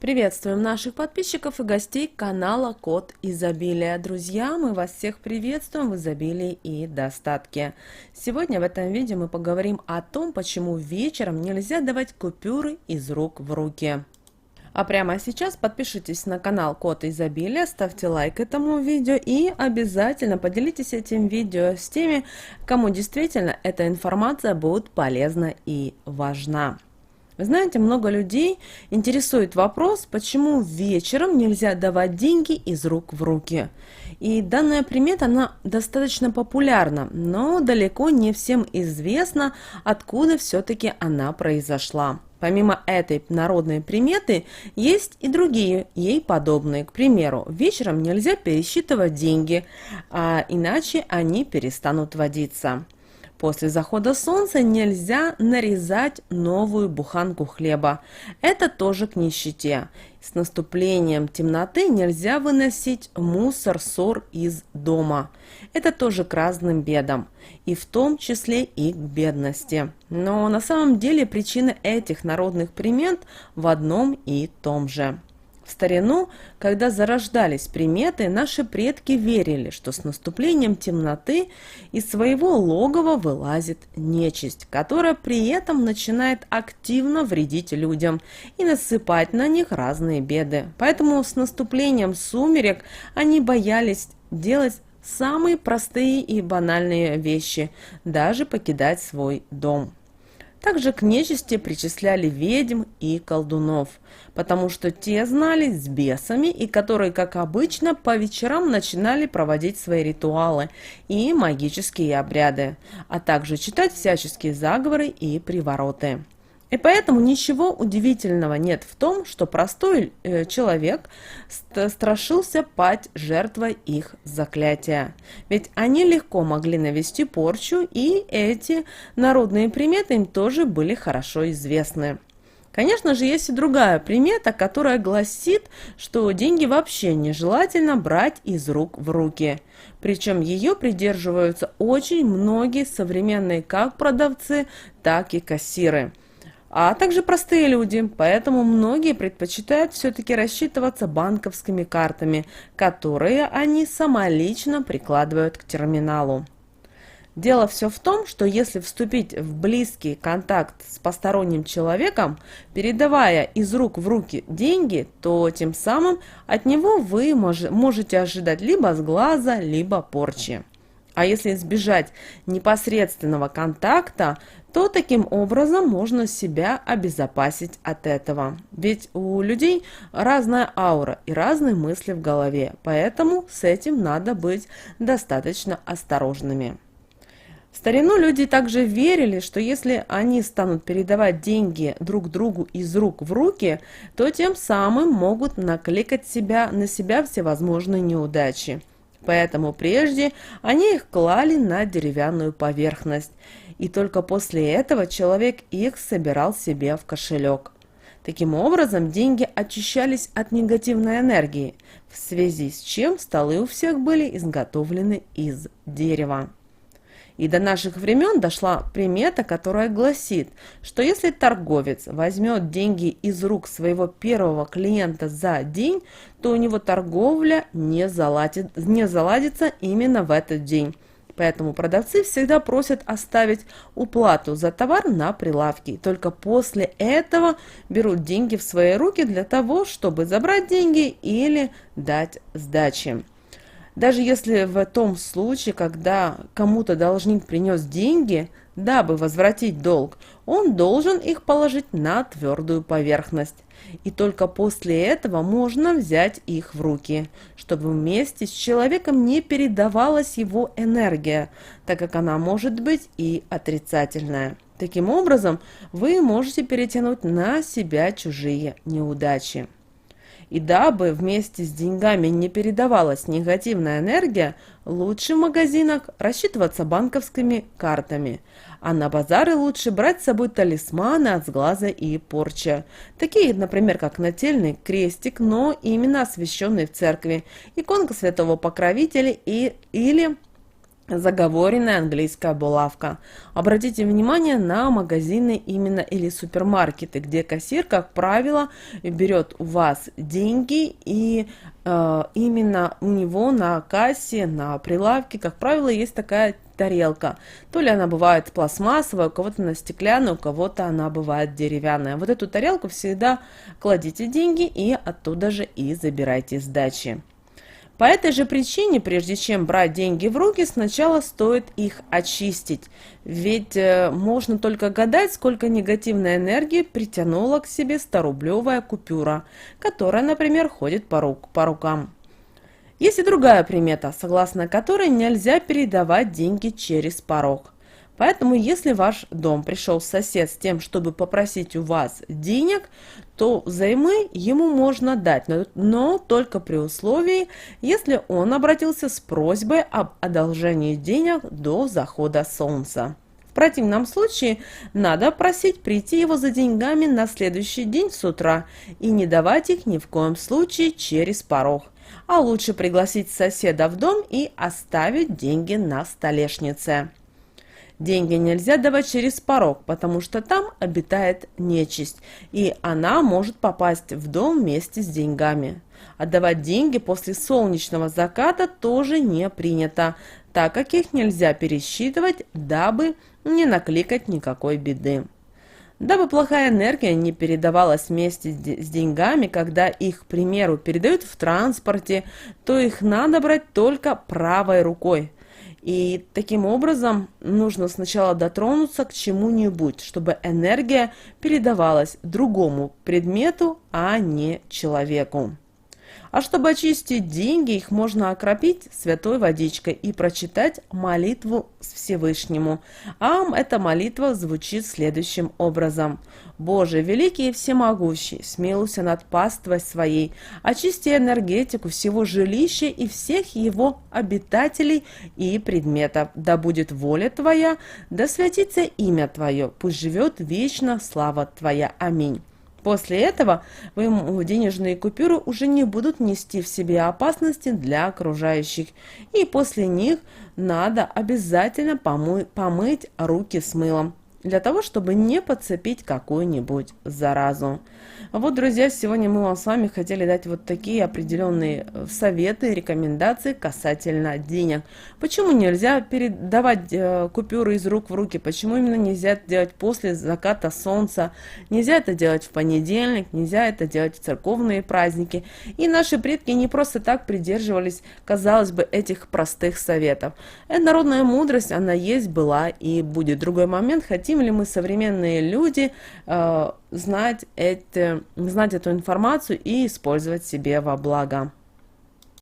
Приветствуем наших подписчиков и гостей канала Код Изобилия. Друзья, мы вас всех приветствуем в изобилии и достатке. Сегодня в этом видео мы поговорим о том, почему вечером нельзя давать купюры из рук в руки. А прямо сейчас подпишитесь на канал Код Изобилия, ставьте лайк этому видео и обязательно поделитесь этим видео с теми, кому действительно эта информация будет полезна и важна. Вы знаете, много людей интересует вопрос, почему вечером нельзя давать деньги из рук в руки. И данная примета, она достаточно популярна, но далеко не всем известно, откуда все-таки она произошла. Помимо этой народной приметы, есть и другие ей подобные. К примеру, вечером нельзя пересчитывать деньги, иначе они перестанут водиться. После захода солнца нельзя нарезать новую буханку хлеба. Это тоже к нищете. С наступлением темноты нельзя выносить мусор, ссор из дома. Это тоже к разным бедам, и в том числе и к бедности. Но на самом деле причина этих народных примет в одном и том же. В старину, когда зарождались приметы, наши предки верили, что с наступлением темноты из своего логова вылазит нечисть, которая при этом начинает активно вредить людям и насыпать на них разные беды. Поэтому с наступлением сумерек они боялись делать самые простые и банальные вещи, даже покидать свой дом. Также к нечисти причисляли ведьм и колдунов, потому что те знали с бесами и которые, как обычно, по вечерам начинали проводить свои ритуалы и магические обряды, а также читать всяческие заговоры и привороты. И поэтому ничего удивительного нет в том, что простой человек страшился пасть жертвой их заклятия. Ведь они легко могли навести порчу, и эти народные приметы им тоже были хорошо известны. Конечно же, есть и другая примета, которая гласит, что деньги вообще нежелательно брать из рук в руки. Причем ее придерживаются очень многие современные как продавцы, так и кассиры, а также простые люди, поэтому многие предпочитают все-таки рассчитываться банковскими картами, которые они самолично прикладывают к терминалу. Дело все в том, что если вступить в близкий контакт с посторонним человеком, передавая из рук в руки деньги, то тем самым от него вы можете ожидать либо сглаза, либо порчи. А если избежать непосредственного контакта, то таким образом можно себя обезопасить от этого. Ведь у людей разная аура и разные мысли в голове, поэтому с этим надо быть достаточно осторожными. В старину люди также верили, что если они станут передавать деньги друг другу из рук в руки, то тем самым могут накликать на себя всевозможные неудачи. Поэтому прежде они их клали на деревянную поверхность, и только после этого человек их собирал себе в кошелек. Таким образом, деньги очищались от негативной энергии, в связи с чем столы у всех были изготовлены из дерева. И до наших времен дошла примета, которая гласит, что если торговец возьмет деньги из рук своего первого клиента за день, то у него торговля не заладится именно в этот день. Поэтому продавцы всегда просят оставить уплату за товар на прилавке. Только после этого берут деньги в свои руки для того, чтобы забрать деньги или дать сдачи. Даже если в том случае, когда кому-то должник принес деньги, дабы возвратить долг, он должен их положить на твердую поверхность. И только после этого можно взять их в руки, чтобы вместе с человеком не передавалась его энергия, так как она может быть и отрицательная. Таким образом, вы можете перетянуть на себя чужие неудачи. И дабы вместе с деньгами не передавалась негативная энергия, лучше в магазинах рассчитываться банковскими картами, а на базары лучше брать с собой талисманы от сглаза и порчи. Такие, например, как нательный крестик, но именно освященный в церкви, иконка святого покровителя или заговоренная английская булавка. Обратите внимание на магазины именно или супермаркеты, где кассир, как правило, берет у вас деньги и именно у него на кассе, на прилавке, как правило, есть такая тарелка. То ли она бывает пластмассовая, у кого-то она стеклянная, у кого-то она бывает деревянная. Вот эту тарелку всегда кладите деньги и оттуда же и забирайте сдачи. По этой же причине, прежде чем брать деньги в руки, сначала стоит их очистить. Ведь можно только гадать, сколько негативной энергии притянула к себе 100-рублевая купюра, которая, например, ходит по рукам. Есть и другая примета, согласно которой нельзя передавать деньги через порог. Поэтому, если в ваш дом пришел сосед с тем, чтобы попросить у вас денег, то взаймы ему можно дать, но только при условии, если он обратился с просьбой об одолжении денег до захода солнца. В противном случае надо просить прийти его за деньгами на следующий день с утра и не давать их ни в коем случае через порог. А лучше пригласить соседа в дом и оставить деньги на столешнице. Деньги нельзя давать через порог, потому что там обитает нечисть, и она может попасть в дом вместе с деньгами. Отдавать деньги после солнечного заката тоже не принято, так как их нельзя пересчитывать, дабы не накликать никакой беды. Дабы плохая энергия не передавалась вместе с деньгами, когда их, к примеру, передают в транспорте, то их надо брать только правой рукой. И таким образом нужно сначала дотронуться к чему-нибудь, чтобы энергия передавалась другому предмету, а не человеку. А чтобы очистить деньги, их можно окропить святой водичкой и прочитать молитву Всевышнему. А эта молитва звучит следующим образом. «Боже, великий и всемогущий, смилуйся над паствой своей, очисти энергетику всего жилища и всех его обитателей и предметов. Да будет воля Твоя, да святится имя Твое, пусть живет вечно слава Твоя. Аминь». После этого денежные купюры уже не будут нести в себе опасности для окружающих, и после них надо обязательно помыть руки с мылом, для того, чтобы не подцепить какую-нибудь заразу. Вот, друзья, сегодня мы вам с вами хотели дать вот такие определенные советы, рекомендации касательно денег. Почему нельзя передавать купюры из рук в руки? Почему именно нельзя это делать после заката солнца? Нельзя это делать в понедельник, нельзя это делать в церковные праздники. И наши предки не просто так придерживались, казалось бы, этих простых советов. Это народная мудрость, она есть, была и будет. Другой момент, хотим ли мы, современные люди, знать эту информацию и использовать себе во благо.